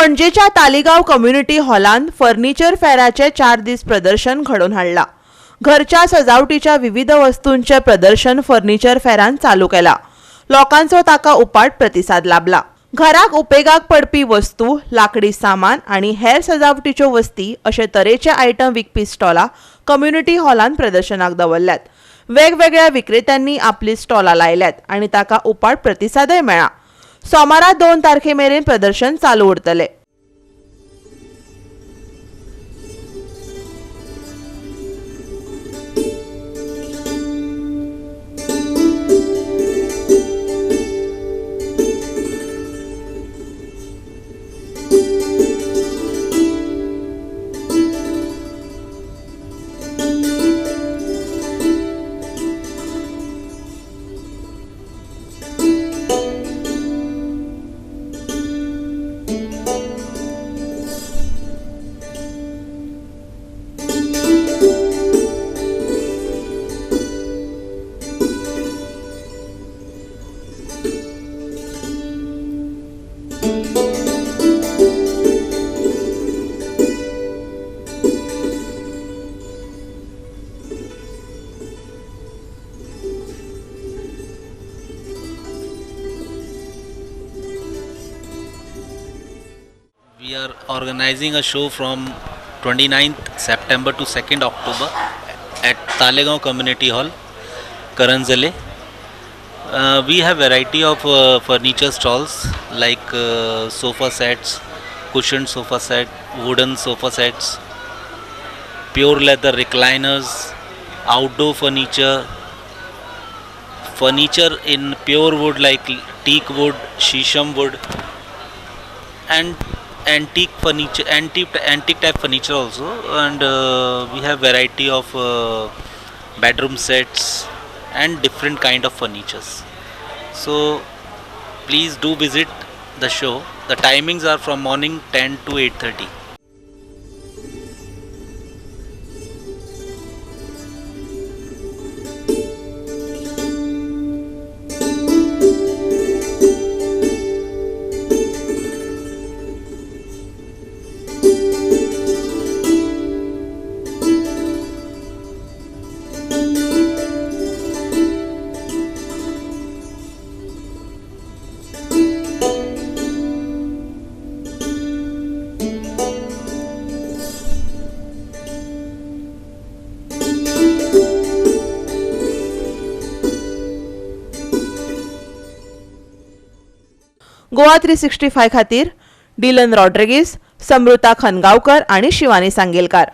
पणजेच्या तालिगाव community हॉलान furniture फेराचे 4 दीस प्रदर्शन घडोवन हाडला। घरच्या सजावटीच्या विविध वस्तूंचे प्रदर्शन फर्निचर फेरान चालू केला। लोकांचो ताका उपाट प्रतिसाद लाभला। घराक उपेगाक पडपी वस्तू, लाकडी सामान आणि हेर सजावटीच्यो वस्ती अशे तरेचे आयटम विकपी स्टॉलां कम्युनिटी हॉलान प्रदर्शनाक दवरल्यात। वेगवेगळ्या विक्रेत्यांनी आपली स्टॉलां लायल्यात आणि ताका उपाट प्रतिसादय मेळ्ळा। सोमारा 2 तारखे मेरेन प्रदर्शन चालू उरतले। We are organizing a show from 29th September to 2nd October at Talegaon Community Hall, Karanjale. We have variety of furniture stalls like sofa sets, cushioned sofa set, wooden sofa sets, pure leather recliners, outdoor furniture, furniture in pure wood like teak wood, shisham wood, and antique furniture, antique type furniture also, and we have variety of bedroom sets and different kind of furnitures. So please do visit the show. The timings are from morning 10 to 8:30. Goa 365 खातीर Dylan Rodrigues, Samrita खनगांवकर आणि शिवानी सांगेलकार।